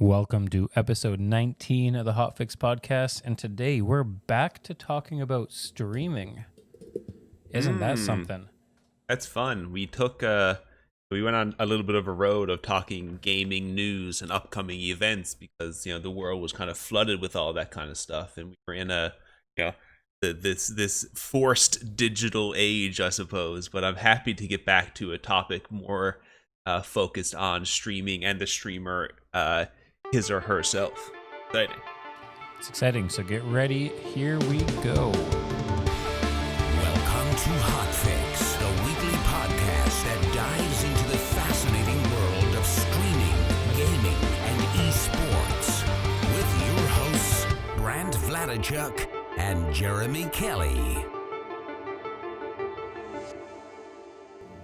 Welcome to episode 19 of the Hotfix podcast, and today we're back to talking about streaming. Isn't that something? That's fun. We went on a little bit of a road of talking gaming news and upcoming events because the world was kind of flooded with all that kind of stuff, and we were in a you know this forced digital age, I suppose. But I'm happy to get back to a topic more focused on streaming and the streamer, his or herself. Exciting. It's exciting, so get ready. Here we go. Welcome to Hotfix, the weekly podcast that dives into the fascinating world of streaming, gaming, and esports. With your hosts, Brant Vladichuk and Jeremy Kelly.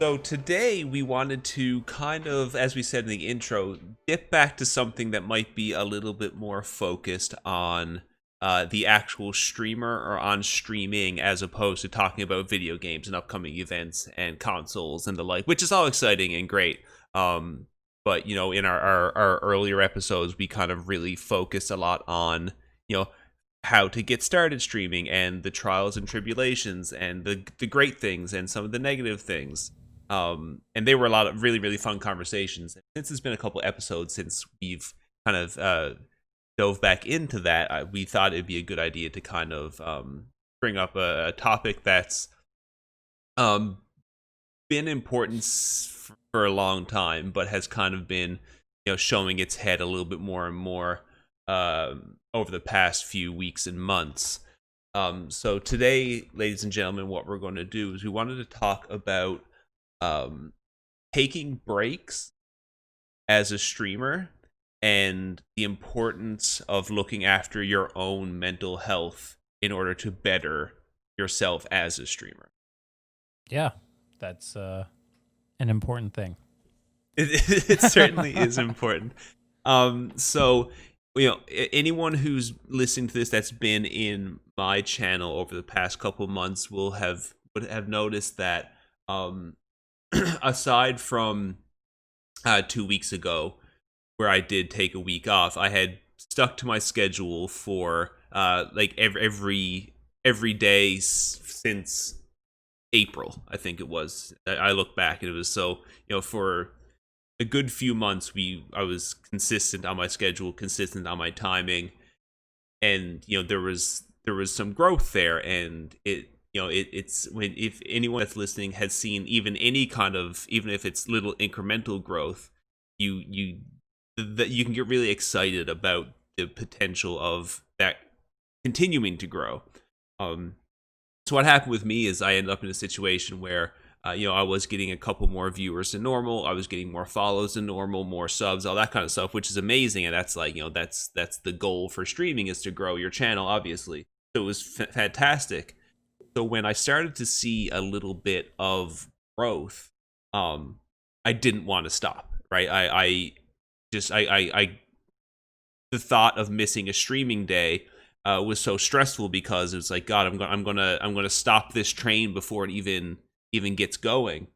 So today we wanted to kind of, as we said in the intro, dip back to something that might be a little bit more focused on the actual streamer or on streaming, as opposed to talking about video games and upcoming events and consoles and the like, which is all exciting and great. But in our earlier episodes, we kind of really focused a lot on how to get started streaming and the trials and tribulations and the great things and some of the negative things. And they were a lot of really, really fun conversations. Since it's been a couple episodes since we've kind of dove back into that, we thought it'd be a good idea to kind of bring up a topic that's been important for a long time, but has kind of been showing its head a little bit more and more over the past few weeks and months. So today, ladies and gentlemen, what we're going to do is we wanted to talk about taking breaks as a streamer and the importance of looking after your own mental health in order to better yourself as a streamer. Yeah, that's an important thing. It certainly is important. So anyone who's listening to this that's been in my channel over the past couple months would have noticed that aside from 2 weeks ago, where I did take a week off, I had stuck to my schedule for like every day since April. I think it was. I look back and it was so for a good few months I was consistent on my schedule, consistent on my timing, and there was some growth there, and it's when, if anyone that's listening has seen even if it's little incremental growth, you can get really excited about the potential of that continuing to grow. So what happened with me is I ended up in a situation where I was getting a couple more viewers than normal. I was getting more follows than normal, more subs, all that kind of stuff, which is amazing. And that's that's the goal for streaming, is to grow your channel, obviously. So it was fantastic. So when I started to see a little bit of growth, I didn't want to stop. Right? The thought of missing a streaming day was so stressful, because it was like, God, I'm gonna stop this train before it even gets going.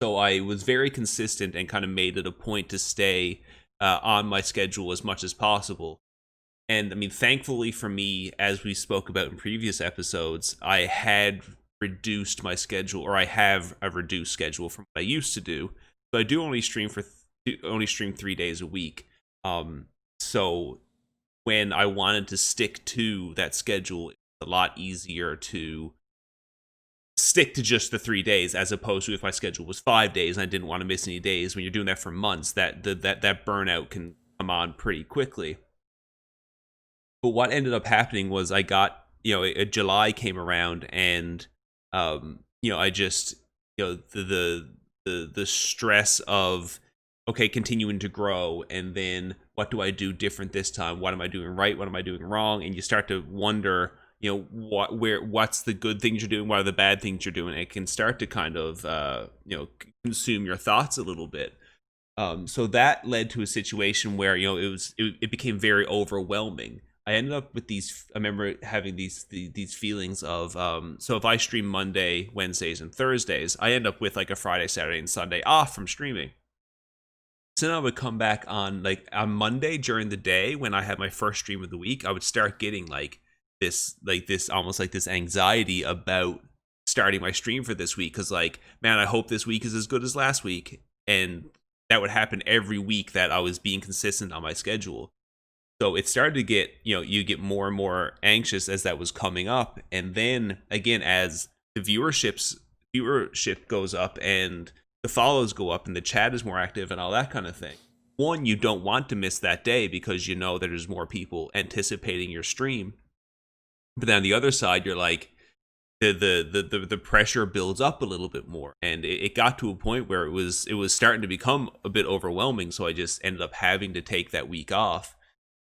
So I was very consistent and kind of made it a point to stay on my schedule as much as possible. And I mean, thankfully for me, as we spoke about in previous episodes, I had reduced my schedule, or I have a reduced schedule from what I used to do. So I do only stream 3 days a week. So when I wanted to stick to that schedule, it's a lot easier to stick to just the 3 days, as opposed to if my schedule was 5 days and I didn't want to miss any days. When you're doing that for months, that burnout can come on pretty quickly. But what ended up happening was I got, July came around, and I just, the stress of, okay, continuing to grow, and then what do I do different this time? What am I doing right? What am I doing wrong? And you start to wonder, what's the good things you're doing? What are the bad things you're doing? It can start to kind of, consume your thoughts a little bit. So that led to a situation where, it became very overwhelming. I ended up with I remember having these feelings of, so if I stream Monday, Wednesdays, and Thursdays, I end up with like a Friday, Saturday, and Sunday off from streaming. So then I would come back on like on Monday during the day when I had my first stream of the week. I would start getting this almost like this anxiety about starting my stream for this week, because like, man, I hope this week is as good as last week. And that would happen every week that I was being consistent on my schedule. So it started to get, you get more and more anxious as that was coming up. And then again, as the viewership goes up and the follows go up and the chat is more active and all that kind of thing. One, you don't want to miss that day because you know that there's more people anticipating your stream. But then on the other side, you're like, the pressure builds up a little bit more. And it got to a point where it was starting to become a bit overwhelming. So I just ended up having to take that week off.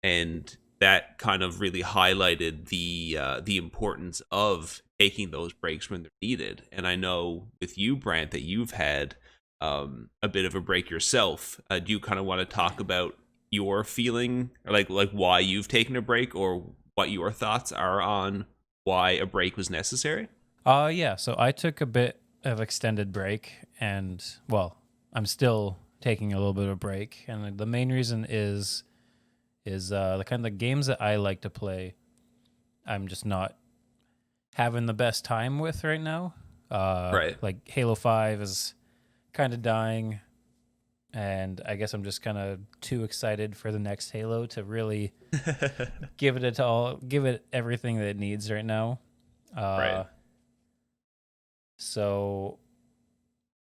And that kind of really highlighted the importance of taking those breaks when they're needed. And I know with you, Brant, that you've had a bit of a break yourself. Do you kind of want to talk about your feeling, or like why you've taken a break, or what your thoughts are on why a break was necessary? Yeah. So I took a bit of extended break, and well, I'm still taking a little bit of break, and the main reason is the kind of games that I like to play, I'm just not having the best time with right now. Right. Like Halo 5 is kind of dying, and I guess I'm just kind of too excited for the next Halo to really give it everything that it needs right now. Right. So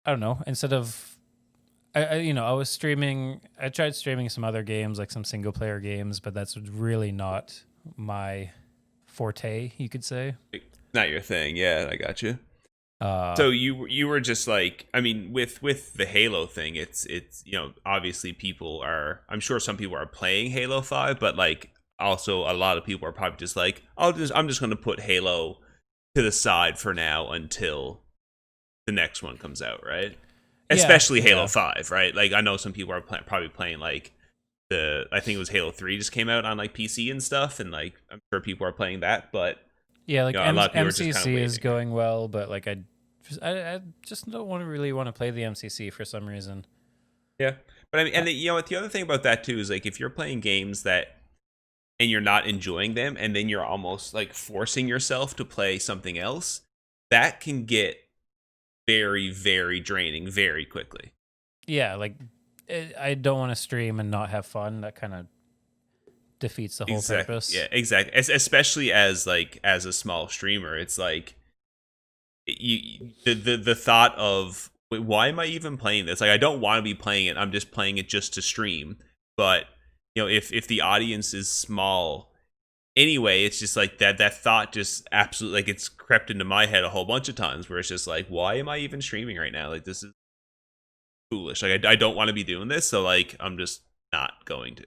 I don't know. Instead of I was streaming. I tried streaming some other games, like some single player games, but that's really not my forte, you could say. Not your thing. Yeah, I got you. So you were just like, I mean, with the Halo thing, it's obviously I'm sure some people are playing Halo 5, but like also a lot of people are probably just like, I'm just going to put Halo to the side for now until the next one comes out, right? Especially Halo 5, right? Like I know some people are probably playing like I think it was Halo 3 just came out on like PC and stuff, and like I'm sure people are playing that, but yeah, like a lot of people are just MCC kind of is going well, but like I just don't really want to play the MCC for some reason. Yeah, but I mean, and the other thing about that too is like if you're playing games and you're not enjoying them, and then you're almost like forcing yourself to play something else, that can get very, very draining very quickly. Yeah, like I don't want to stream and not have fun. That kind of defeats the whole purpose. Yeah, exactly. Especially as a small streamer, it's like the thought of, wait, why am I even playing this? Like I don't want to be playing it. I'm just playing it just to stream. But if the audience is small anyway, it's just like that thought just absolutely, like, it's crept into my head a whole bunch of times where it's just like, why am I even streaming right now? Like, this is foolish. Like I don't want to be doing this, so like I'm just not going to.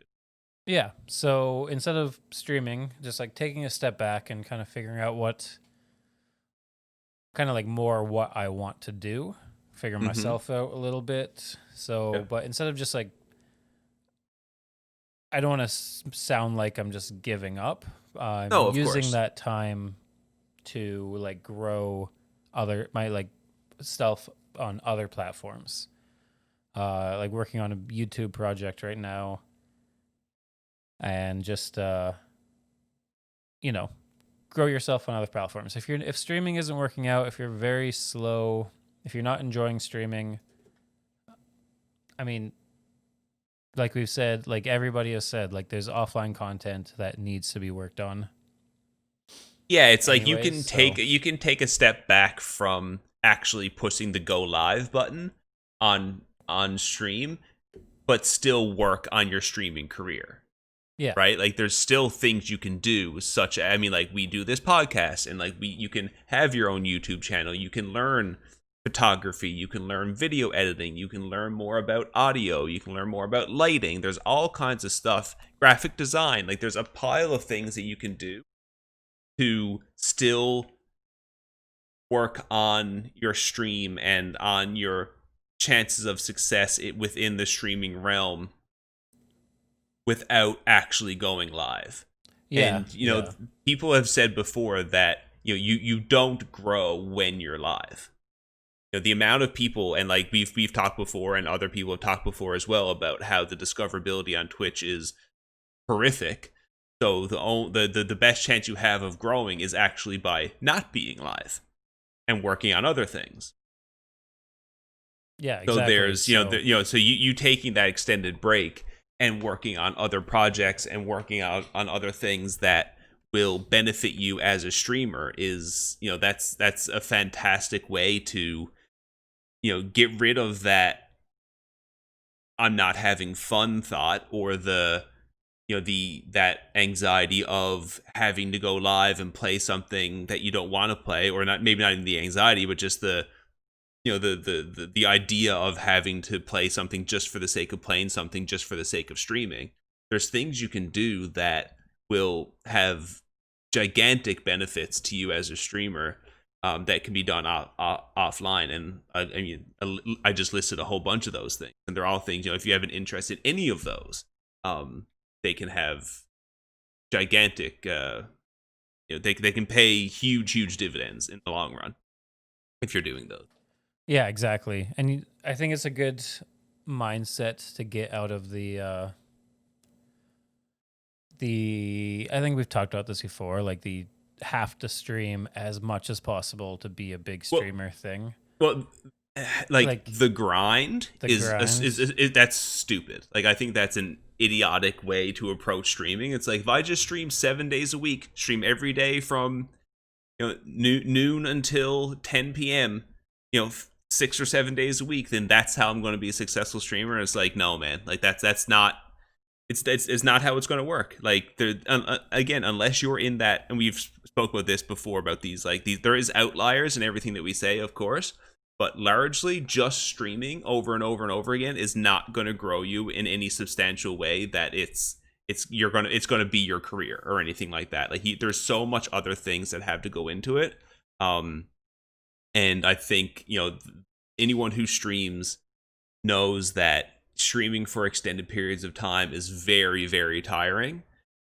Yeah, so instead of streaming, just like taking a step back and kind of figuring out what I want to do, figure myself out a little bit. So, but instead of just like, I don't want to sound like I'm just giving up. I'm using that time to like grow my like stuff on other platforms. Like working on a YouTube project right now, and just grow yourself on other platforms. If streaming isn't working out, if you're very slow, if you're not enjoying streaming, I mean, like we've said, like everybody has said, like there's offline content that needs to be worked on. Yeah, it's like you can take a step back from actually pushing the go live button on stream, but still work on your streaming career. Yeah. Right? Like there's still things you can do, such as, I mean, like we do this podcast, and like you can have your own YouTube channel. You can learn photography, you can learn video editing, you can learn more about audio, you can learn more about lighting. There's all kinds of stuff, graphic design. Like there's a pile of things that you can do to still work on your stream and on your chances of success within the streaming realm without actually going live. Yeah. And people have said before that you don't grow when you're live. the amount of people, and like we've talked before, and other people have talked before as well, about how the discoverability on Twitch is horrific. So the best chance you have of growing is actually by not being live and working on other things. Yeah, exactly. So there's so you taking that extended break and working on other projects and working on other things that will benefit you as a streamer is, that's a fantastic way to, get rid of that I'm not having fun thought, or that anxiety of having to go live and play something that you don't want to play, or maybe not even the anxiety, but just the the idea of having to play something just for the sake of playing something, just for the sake of streaming. There's things you can do that will have gigantic benefits to you as a streamer, that can be done offline. And I just listed a whole bunch of those things, and they're all things, if you have an interest in any of those, they can have gigantic, they can pay huge dividends in the long run if you're doing those. Yeah, exactly. And I think it's a good mindset to get out of I think we've talked about this before, like the have to stream as much as possible to be a big streamer thing. Well, like the grind is that's stupid. Like, I think that's an idiotic way to approach streaming. It's like, if I just stream 7 days a week, stream every day from noon until 10 p.m., 6 or 7 days a week, then that's how I'm going to be a successful streamer. And it's like, no, man, like that's not, it's not how it's going to work. Like, again, unless you're in that, and we've spoke about this before about these, there is outliers in everything that we say, of course, but largely just streaming over and over and over again is not going to grow you in any substantial way that it's going to be your career or anything like that. Like, there's so much other things that have to go into it. And I think, anyone who streams knows that streaming for extended periods of time is very, very tiring.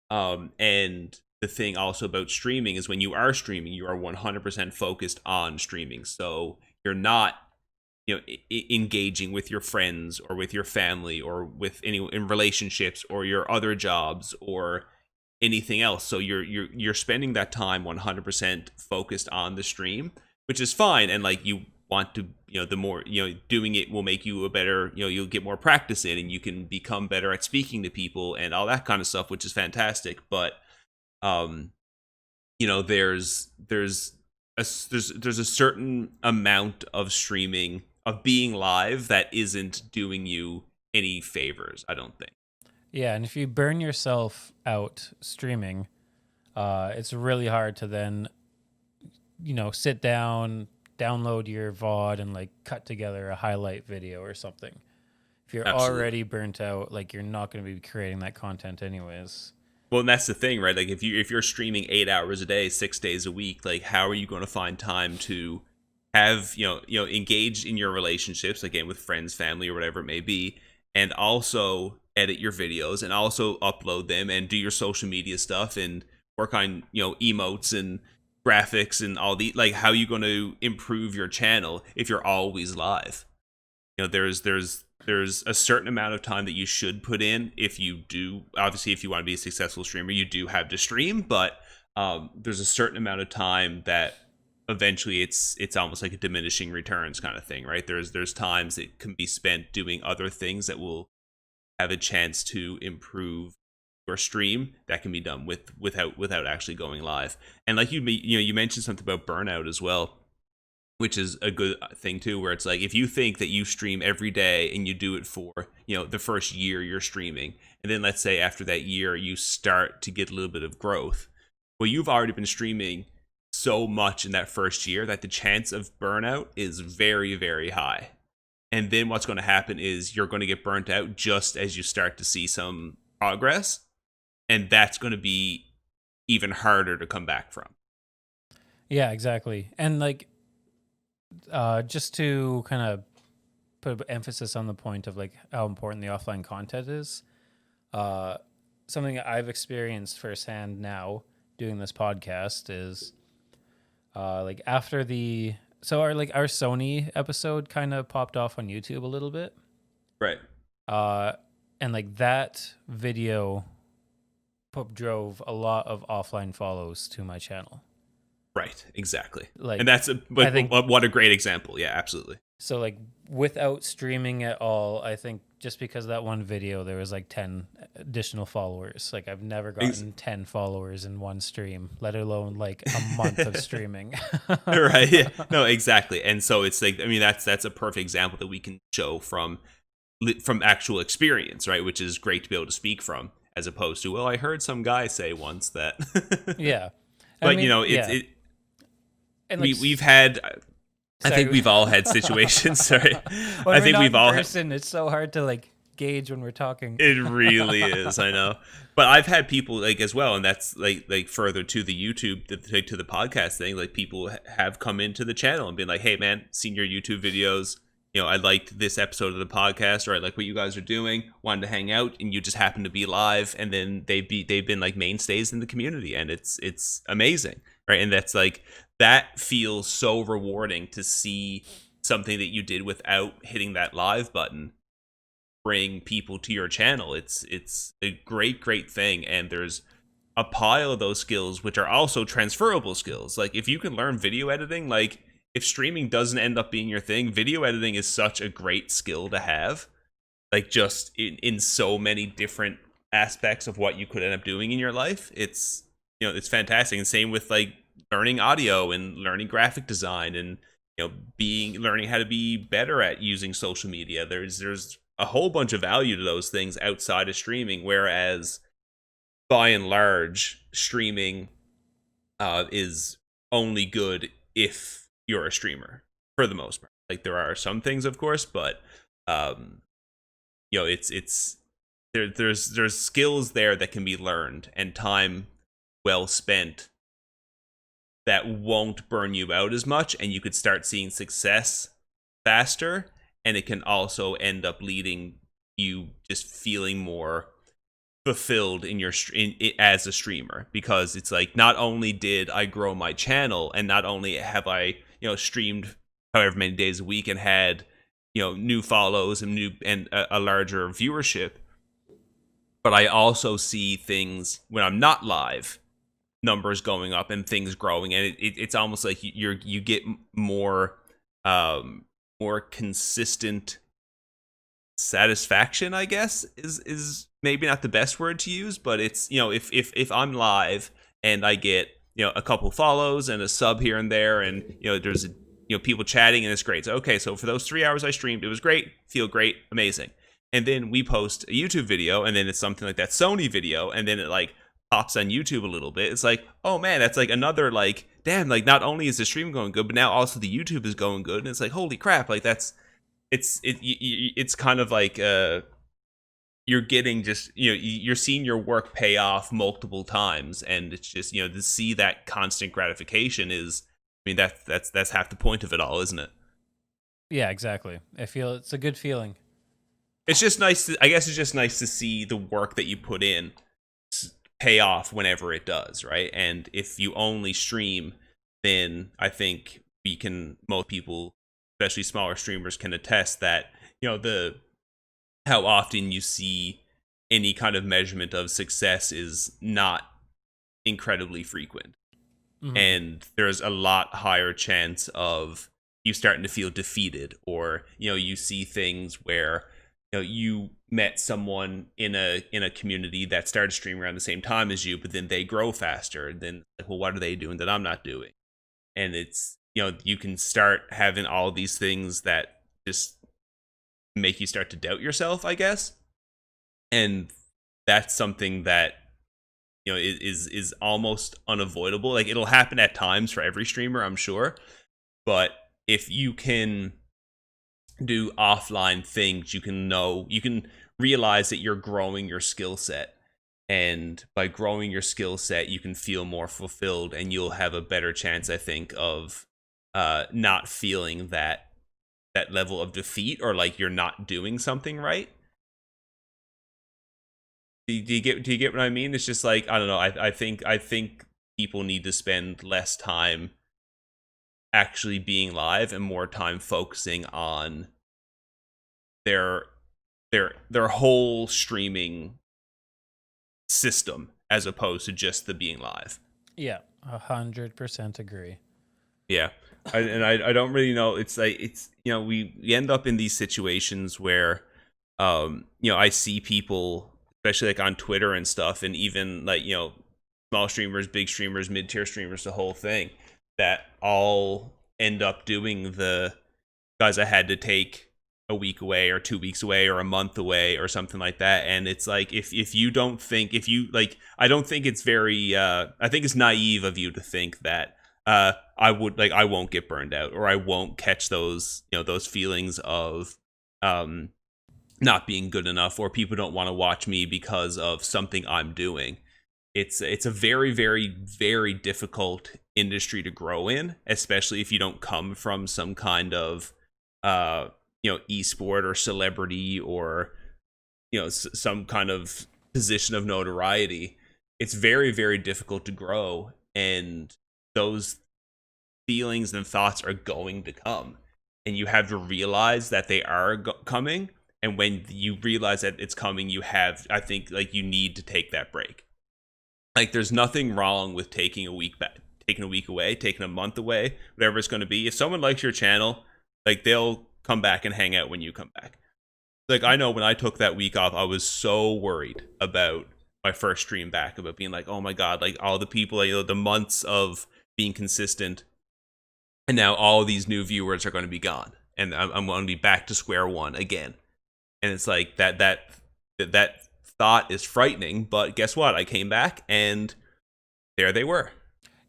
And the thing also about streaming is, when you are streaming, you are 100% focused on streaming. So you're not, engaging with your friends or with your family or with in relationships or your other jobs or anything else. So you're spending that time 100% focused on the stream, which is fine. And like, you want to, the more, doing it will make you a better, you'll get more practice in, and you can become better at speaking to people and all that kind of stuff, which is fantastic. But, there's a certain amount of streaming, of being live, that isn't doing you any favors, I don't think. Yeah, and if you burn yourself out streaming, it's really hard to then, sit down, download your VOD, and like cut together a highlight video or something. If you're already burnt out, like, you're not going to be creating that content anyways. Well, and that's the thing, right? Like, if you're streaming 8 hours a day, 6 days a week, like, how are you going to find time to have, engage in your relationships, again, with friends, family, or whatever it may be, and also edit your videos and also upload them and do your social media stuff and work on, emotes and graphics and all the, like, how are you going to improve your channel if you're always live? There's a certain amount of time that you should put in. If you do, obviously, if you want to be a successful streamer, you do have to stream, but there's a certain amount of time that eventually it's almost like a diminishing returns kind of thing, right? There's times that can be spent doing other things that will have a chance to improve your stream that can be done without actually going live. And like you mentioned something about burnout as well, which is a good thing too, where it's like, if you think that you stream every day and you do it for, the first year you're streaming, and then let's say after that year you start to get a little bit of growth, well, you've already been streaming so much in that first year that the chance of burnout is very, very high. And then what's going to happen is you're going to get burnt out just as you start to see some progress, and that's going to be even harder to come back from. Yeah, exactly. And like, just to kind of put emphasis on the point of like how important the offline content is, something I've experienced firsthand now doing this podcast is like, after the So our Sony episode kind of popped off on YouTube a little bit. Right. And like that video drove a lot of offline follows to my channel. Right, exactly. Like, and that's I think, what a great example. Yeah, absolutely. so like without streaming at all, I think just because of that one video, there was like 10 additional followers. Like I've never gotten 10 followers in one stream, let alone like a month of streaming. Right. Yeah. No, exactly. And so it's like, I mean, that's a perfect example that we can show from actual experience, right? Which is great to be able to speak from, as opposed to, well, I heard some guy say once that. Yeah. But I mean, you know, and like, we've had. I think we've all had situations. Sorry, when I think we've all. It's so hard to like gauge when we're talking. It really is. I know, but I've had people like as well, and that's like further to the YouTube to the podcast thing. Like people have come into the channel and been like, "Hey, man, seen your YouTube videos. You know, I liked this episode of the podcast, or I like what you guys are doing. Wanted to hang out, and you just happen to be live, and then they've been like mainstays in the community, and it's amazing, right? And that's like that feels so rewarding to see something that you did without hitting that live button bring people to your channel. It's a great thing, and there's a pile of those skills which are also transferable skills. Like if you can learn video editing, like if streaming doesn't end up being your thing, video editing is such a great skill to have, like just in so many different aspects of what you could end up doing in your life. It's, you know, it's fantastic. And same with like learning audio and learning graphic design and, you know, learning how to be better at using social media. There's a whole bunch of value to those things outside of streaming, whereas by and large streaming is only good if you're a streamer for the most part. Like there are some things, of course, but you know, there's skills there that can be learned and time well spent that won't burn you out as much, and you could start seeing success faster, and it can also end up leading you just feeling more fulfilled in your as a streamer, because it's like not only did I grow my channel and not only have I, you know, streamed however many days a week and had, you know, new follows and a larger viewership, but I also see things when I'm not live, numbers going up and things growing, and it's almost like you get more consistent satisfaction, I guess is maybe not the best word to use, but it's, you know, if I'm live and I get, you know, a couple follows and a sub here and there, and, you know, there's, you know, people chatting, and it's great. So, okay, so for those 3 hours I streamed, it was great, feel great, amazing. And then we post a YouTube video, and then it's something like that Sony video, and then it like pops on YouTube a little bit. It's like, oh man, that's like another like, damn, like not only is the stream going good, but now also the YouTube is going good, and it's like, holy crap, like that's it's kind of like you're getting just, you know, you're seeing your work pay off multiple times, and it's just, you know, to see that constant gratification is, I mean, that's half the point of it all, isn't it? Yeah, exactly. I feel it's a good feeling. It's just nice I guess it's just nice to see the work that you put in pay off whenever it does, right? And if you only stream, then I think most people, especially smaller streamers, can attest that, you know, how often you see any kind of measurement of success is not incredibly frequent. Mm-hmm. And there's a lot higher chance of you starting to feel defeated, or, you know, you see things where, you know, you met someone in a community that started streaming around the same time as you, but then they grow faster, and then like, well, what are they doing that I'm not doing? And it's, you know, you can start having all these things that just make you start to doubt yourself, I guess. And that's something that, you know, is almost unavoidable. Like it'll happen at times for every streamer, I'm sure, but if you can do offline things, you can realize that you're growing your skill set, and by growing your skill set you can feel more fulfilled, and you'll have a better chance, I think, of not feeling that level of defeat, or like you're not doing something right. Do you get what I mean? It's just like, I don't know, I think people need to spend less time actually being live and more time focusing on their whole streaming system as opposed to just the being live. Yeah, 100% agree. Yeah. I don't really know. It's like, it's, we end up in these situations where, I see people, especially like on Twitter and stuff, and even like, small streamers, big streamers, mid-tier streamers, the whole thing, that all end up doing the, guys, I had to take a week away or 2 weeks away or a month away or something like that. And it's like, if you don't think, if you like, I don't think it's very, I think it's naive of you to think that, I won't get burned out, or I won't catch those, those feelings of, not being good enough, or people don't want to watch me because of something I'm doing. It's a very, very, very difficult industry to grow in, especially if you don't come from some kind of, esport or celebrity, or, some kind of position of notoriety. It's very, very difficult to grow, and those feelings and thoughts are going to come, and you have to realize that they are coming. And when you realize that it's coming, I think, like, you need to take that break. Like, there's nothing wrong with taking a week back, taking a week away, taking a month away, whatever it's going to be. If someone likes your channel, like, they'll come back and hang out when you come back. Like, I know when I took that week off, I was so worried about my first stream back, about being like, oh my God, like, all the people, the months of being consistent, and now all these new viewers are going to be gone, and I'm going to be back to square one again. And it's like that thought is frightening, but guess what? I came back and there they were,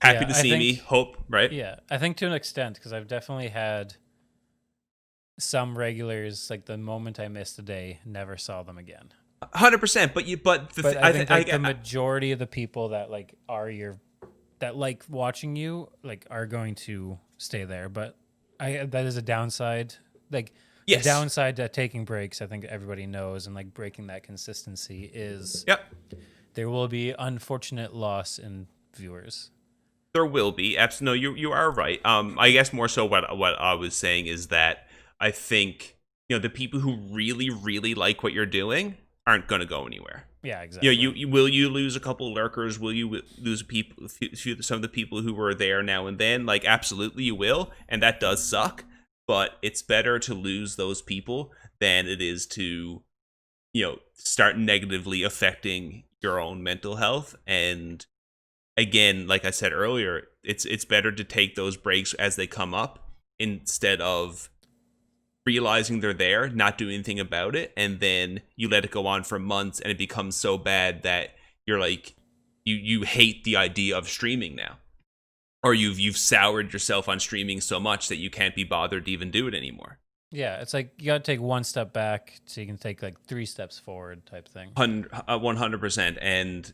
happy to see me. Hope, right? Yeah, I think to an extent, because I've definitely had some regulars, like, the moment I missed a day, never saw them again. 100%. But I think the majority of the people that that like watching you, like, are going to stay there. But that is a downside. Like, yes. The downside to taking breaks, I think everybody knows, and like breaking that consistency is, there will be unfortunate loss in viewers. There will be. Absolutely. No, you are right. I guess more so what I was saying is that I think, the people who really, really like what you're doing aren't going to go anywhere. Yeah, exactly. You will lose a couple lurkers? Will you lose some of the people who were there now and then? Like, absolutely you will, and that does suck. But it's better to lose those people than it is to, start negatively affecting your own mental health. And again, like I said earlier, it's better to take those breaks as they come up, instead of realizing they're there, not doing anything about it, and then you let it go on for months, and it becomes so bad that you're like, you hate the idea of streaming now. Or you've soured yourself on streaming so much that you can't be bothered to even do it anymore. Yeah, it's like you got to take one step back so you can take like 3 steps forward, type thing. 100%. And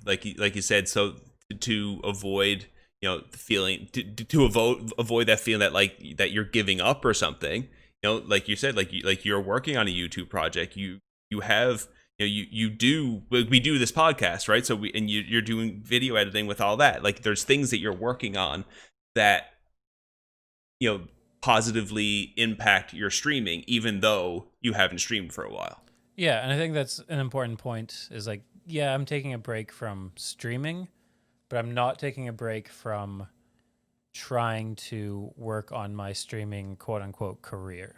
like you said, so to avoid the feeling, to avoid that feeling that you're giving up or something. Like you said, like you're working on a YouTube project. You have. We do this podcast, right? So you're doing video editing with all that. Like, there's things that you're working on that, positively impact your streaming, even though you haven't streamed for a while. Yeah. And I think that's an important point, is like, yeah, I'm taking a break from streaming, but I'm not taking a break from trying to work on my streaming, quote unquote, career.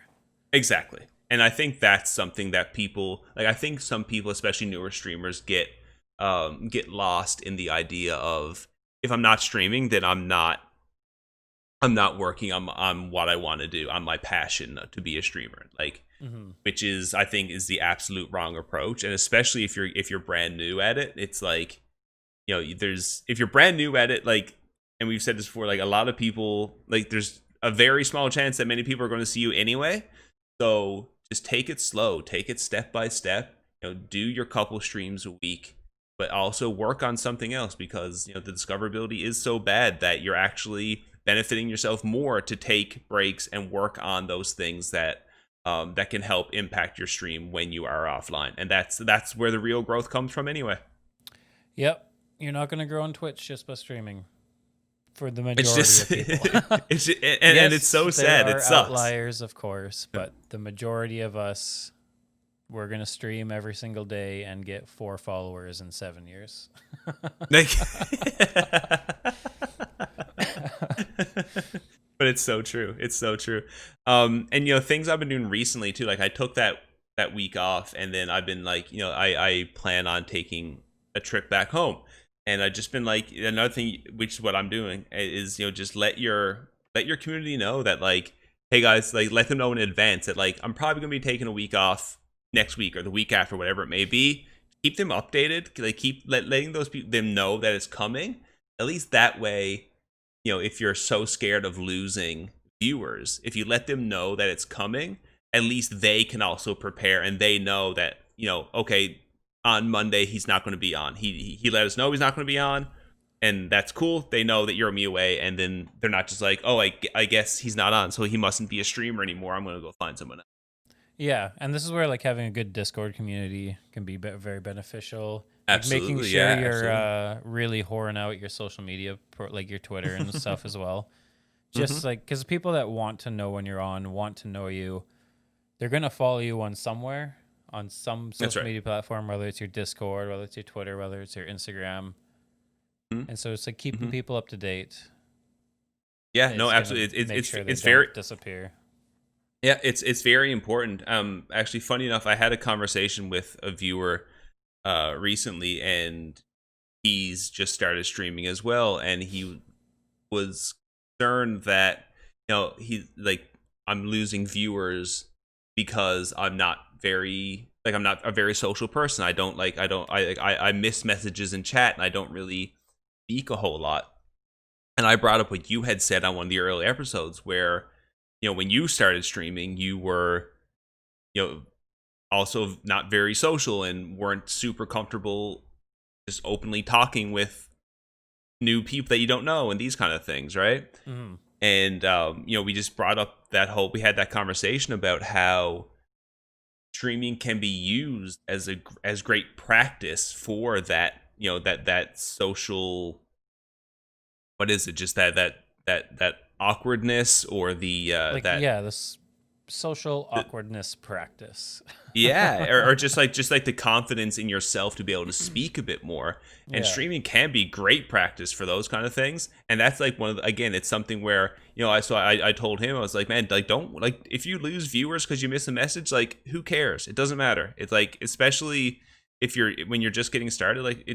Exactly. And I think that's something that people, like, I think some people, especially newer streamers, get lost in the idea of, if I'm not streaming, then I'm not working on what I want to do, on my passion to be a streamer. Like, which is, I think, is the absolute wrong approach. And especially if you're brand new at it, it's like, if you're brand new at it, like, and we've said this before, like, a lot of people, like, there's a very small chance that many people are going to see you anyway. So just take it slow, take it step by step, do your couple streams a week, but also work on something else, because, the discoverability is so bad that you're actually benefiting yourself more to take breaks and work on those things that can help impact your stream when you are offline. And that's where the real growth comes from anyway. Yep. You're not going to grow on Twitch just by streaming. for the It's majority just, of people. and it's so sad. There It are sucks. outliers, of course, but the majority of us, we're gonna stream every single day and get 4 followers in 7 years. Like, but it's so true. It's so true. And things I've been doing recently too. Like I took that week off, and then I've been like, I plan on taking a trip back home, and I've just been like, another thing, which is what I'm doing, is just let your community know that, like, hey guys, like, let them know in advance that, like, I'm probably gonna be taking a week off next week or the week after, whatever it may be. Keep them updated. Like, keep letting those people, them know that it's coming. At least that way, if you're so scared of losing viewers, if you let them know that it's coming, at least they can also prepare, and they know that, okay, on Monday he's not going to be on. He let us know he's not going to be on, and that's cool. They know that you're me away, and then they're not just like, oh, I guess he's not on, so he mustn't be a streamer anymore. I'm going to go find someone else. Yeah, and this is where, like, having a good Discord community can be very beneficial. Like, Absolutely, making sure yeah, you're really whoring out your social media, like your Twitter and stuff as well. Just like, because people that want to know when you're on, want to know you, they're gonna follow you on some social media platform, whether it's your Discord, whether it's your Twitter, whether it's your Instagram. And so it's like keeping people up to date. Yeah, no, absolutely. It's very disappear. Yeah, it's very important. Actually, funny enough, I had a conversation with a viewer recently, and he's just started streaming as well, and he was concerned that I'm losing viewers because I'm not a very social person. I miss messages in chat, and I don't really speak a whole lot. And I brought up what you had said on one of the early episodes, where when you started streaming, you were also not very social and weren't super comfortable just openly talking with new people that you don't know and these kind of things, right? And we just brought up we had that conversation about how streaming can be used as great practice for that, that social, what is it, just that awkwardness, or the this social awkwardness practice. Yeah, or just like the confidence in yourself to be able to speak a bit more. And streaming can be great practice for those kind of things. And that's like again, it's something where, I told him, I was like, man, like, don't, like, if you lose viewers because you miss a message, like, who cares? It doesn't matter. It's like, especially when you're just getting started, like,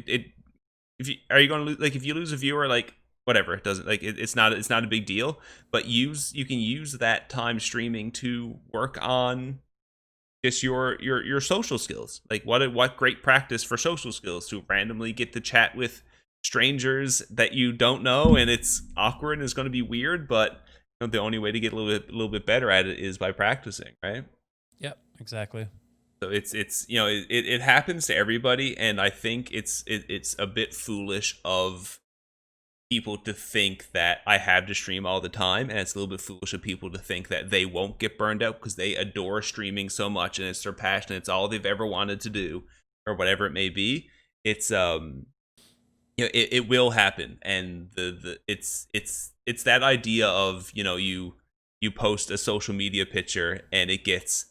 are you going to lose, like, if you lose a viewer, like, whatever, it doesn't, like, it's not a big deal. But you can use that time streaming to work on just your social skills. Like, what great practice for social skills to randomly get to chat with strangers that you don't know, and it's awkward and it's going to be weird, but the only way to get a little bit better at it is by practicing, right? Yep, exactly. So it's it happens to everybody, and I think it's a bit foolish of people to think that I have to stream all the time, and it's a little bit foolish of people to think that they won't get burned out because they adore streaming so much and it's their passion, it's all they've ever wanted to do, or whatever it may be. It's it will happen, and it's that idea of you post a social media picture and it gets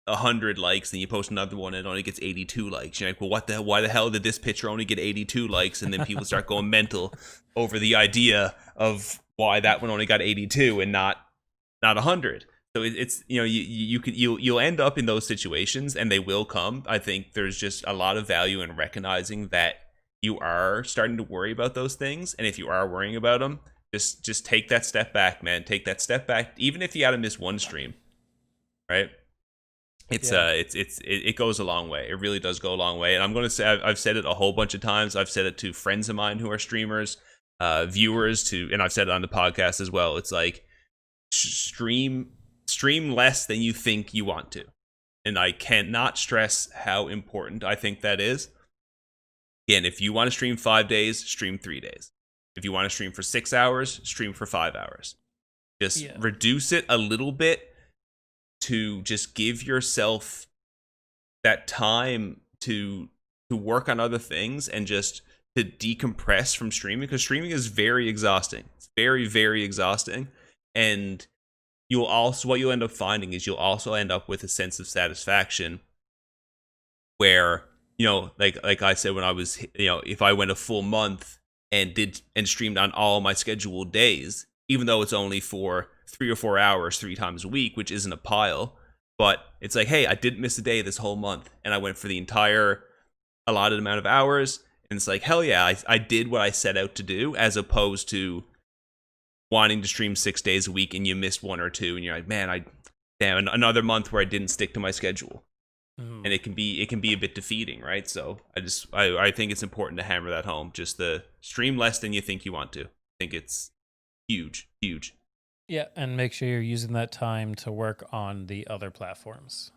100 likes, and you post another one and it only gets 82 likes. You're like, well, why the hell did this picture only get 82 likes? And then people start going mental over the idea of why that one only got 82 and not 100. So it's you'll end up in those situations, and they will come. I think there's just a lot of value in recognizing that you are starting to worry about those things, and if you are worrying about them, just take that step back, man. Take that step back, even if you got to miss one stream, right? It goes a long way. It really does go a long way. And I'm going to say, I've said it a whole bunch of times. I've said it to friends of mine who are streamers, viewers, and I've said it on the podcast as well. It's like, stream less than you think you want to. And I cannot stress how important I think that is. Again, if you want to stream 5 days, stream 3 days. If you want to stream for 6 hours, stream for 5 hours. Just reduce it a little bit to just give yourself that time to work on other things, and just to decompress from streaming, because streaming is very exhausting. It's very, very exhausting. And what you'll end up finding is you'll also end up with a sense of satisfaction where, like I said, when I was, if I went a full month and streamed on all my scheduled days, even though it's only for 3 or 4 hours 3 times a week, which isn't a pile, but it's like, hey, I didn't miss a day this whole month, and I went for the entire allotted amount of hours, and it's like, hell yeah, I did what I set out to do, as opposed to wanting to stream 6 days a week and you missed 1 or 2, and you're like, man, damn, another month where I didn't stick to my schedule. And it can be a bit defeating, right? So I think it's important to hammer that home. Just the stream less than you think you want to. I think it's huge. Yeah, and make sure you're using that time to work on the other platforms.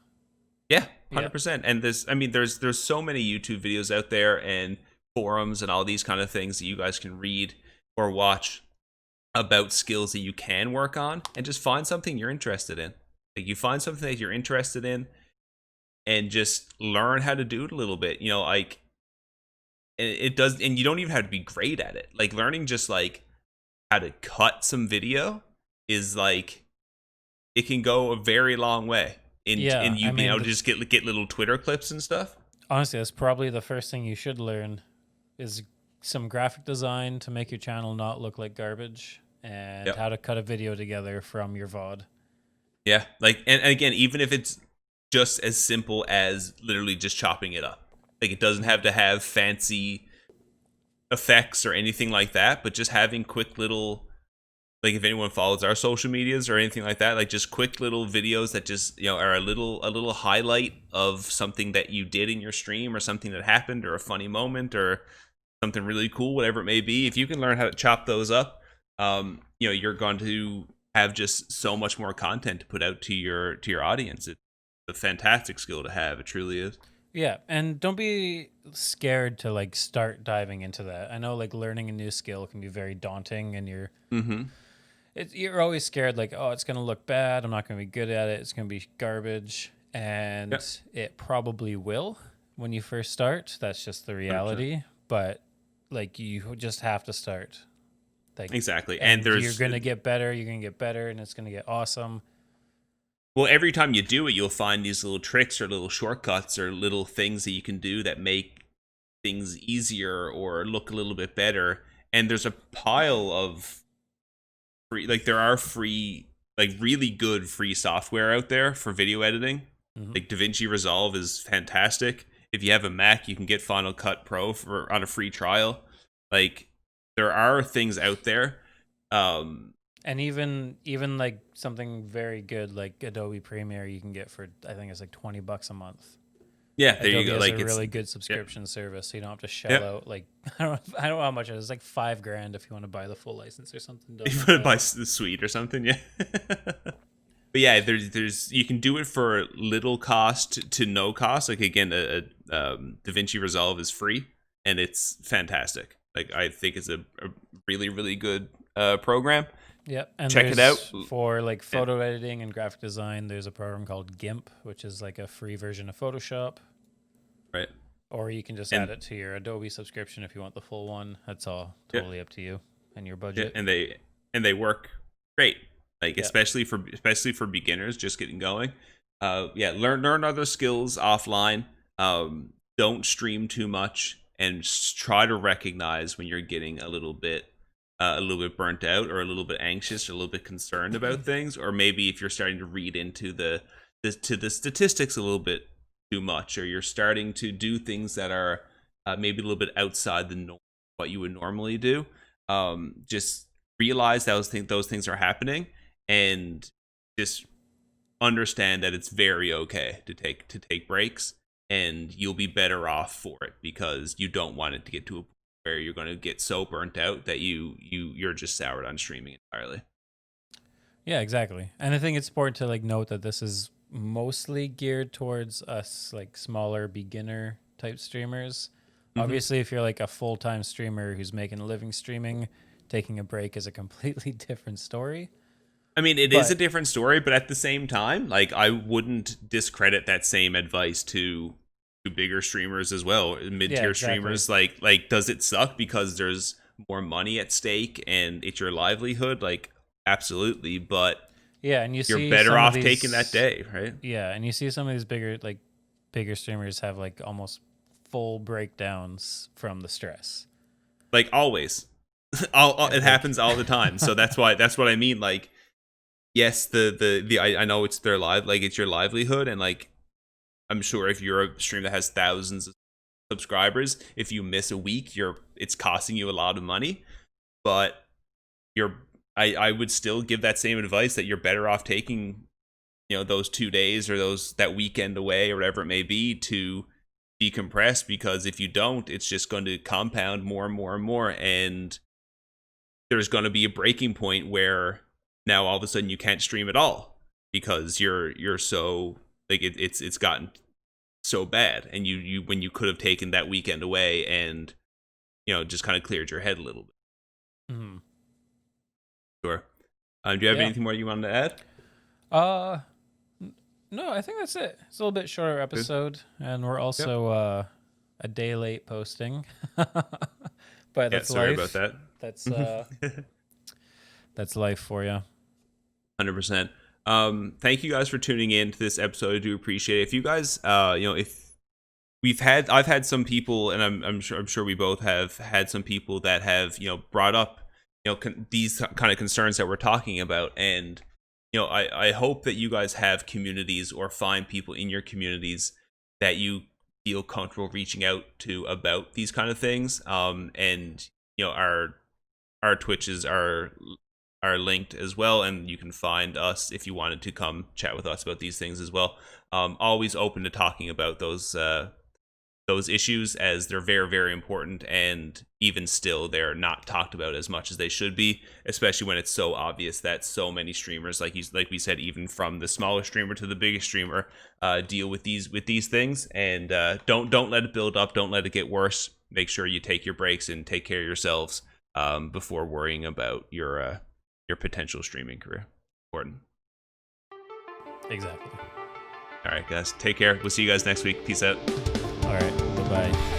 Yeah, 100%. And there's so many YouTube videos out there and forums and all these kind of things that you guys can read or watch about skills that you can work on, and just find something you're interested in. Like, you find something that you're interested in and just learn how to do it a little bit. Like, it does, and you don't even have to be great at it. Like, learning just like how to cut some video is like, it can go a very long way in you being able to just get little Twitter clips and stuff. Honestly, that's probably the first thing you should learn, is some graphic design to make your channel not look like garbage, and how to cut a video together from your VOD. Yeah, like, and again, even if it's just as simple as literally just chopping it up. Like, it doesn't have to have fancy effects or anything like that, but just having quick little, like, if anyone follows our social medias or anything like that, like, just quick little videos that just, are a little highlight of something that you did in your stream, or something that happened, or a funny moment, or something really cool, whatever it may be. If you can learn how to chop those up, you're going to have just so much more content to put out to your audience. It's a fantastic skill to have. It truly is. Yeah, and don't be scared to like start diving into that. I know like learning a new skill can be very daunting, and you're always scared, like, oh, it's gonna look bad, I'm not gonna be good at it, it's gonna be garbage, and it probably will when you first start. That's just the reality. 100%. But like, you just have to start. Like, exactly, and you're gonna get better. You're gonna get better, and it's gonna get awesome. Well, every time you do it, you'll find these little tricks or little shortcuts or little things that you can do that make things easier or look a little bit better. And there's a pile of free, like, there are free, like, really good free software out there for video editing. Like, DaVinci Resolve is fantastic. If you have a Mac, you can get Final Cut Pro on a free trial. Like, there are things out there. And even like something very good like Adobe Premiere, you can get for, I think it's like $20 a month. Yeah, there Adobe you go. has Like, a really good subscription service, so you don't have to shell out like I don't know how much it is. Like $5,000 if you want to buy the full license or something. If you want to buy the suite or something, yeah. But yeah, there's you can do it for little cost to no cost. Like, again, DaVinci Resolve is free, and it's fantastic. Like, I think it's a really, really good program. Yep, and check it out for like photo editing and graphic design. There's a program called GIMP, which is like a free version of Photoshop. Right. Or you can just add it to your Adobe subscription if you want the full one. That's all totally up to you and your budget. Yeah, and they work great. Like, especially for beginners just getting going. Learn other skills offline. Don't stream too much, and try to recognize when you're getting a little bit burnt out, or a little bit anxious, or a little bit concerned about things, or maybe if you're starting to read into the statistics a little bit too much, or you're starting to do things that are maybe a little bit outside the norm, what you would normally do. Just realize those things are happening, and just understand that it's very okay to take breaks, and you'll be better off for it, because you don't want it to get to a point where you're going to get so burnt out that you're just soured on streaming entirely. Yeah, exactly. And I think it's important to like note that this is mostly geared towards us like smaller beginner type streamers. Obviously, if you're like a full-time streamer who's making a living streaming, taking a break is a completely different story. I mean, it is a different story, but at the same time, like, I wouldn't discredit that same advice to bigger streamers as well, mid-tier exactly. streamers. Like does it suck because there's more money at stake and it's your livelihood? Like, absolutely, but Yeah, and you're see better some of off these, taking that day, right? Yeah, and you see some of these bigger streamers have like almost full breakdowns from the stress. Like, always. It happens all the time. So that's what I mean. Like, yes, I know it's their like it's your livelihood, and like I'm sure if you're a stream that has thousands of subscribers, if you miss a week, it's costing you a lot of money. But I would still give that same advice that you're better off taking, those 2 days or that weekend away or whatever it may be to decompress, because if you don't, it's just going to compound more and more and more, and there's going to be a breaking point where now all of a sudden you can't stream at all because you're so like it's gotten so bad, and you when you could have taken that weekend away and just kind of cleared your head a little bit. Mm-hmm. Sure. Do you have anything more you wanted to add? No, I think that's it. It's a little bit shorter episode, and we're also a day late posting. But that's sorry life. about that. That's life for you. 100%. Thank you guys for tuning in to this episode. I do appreciate it. If you guys, if I've had some people, and I'm sure we both have had some people that have, brought up, these kind of concerns that we're talking about. And, I hope that you guys have communities or find people in your communities that you feel comfortable reaching out to about these kind of things. And, our Twitches are linked as well, and you can find us if you wanted to come chat with us about these things as well. Always open to talking about those issues, as they're very, very important, and even still they're not talked about as much as they should be, especially when it's so obvious that so many streamers, like we said, even from the smaller streamer to the biggest streamer, deal with these things. And don't let it build up, don't let it get worse. Make sure you take your breaks and take care of yourselves before worrying about your potential streaming career. Important. Exactly. All right, guys, take care. We'll see you guys next week. Peace out. All right. Bye-bye.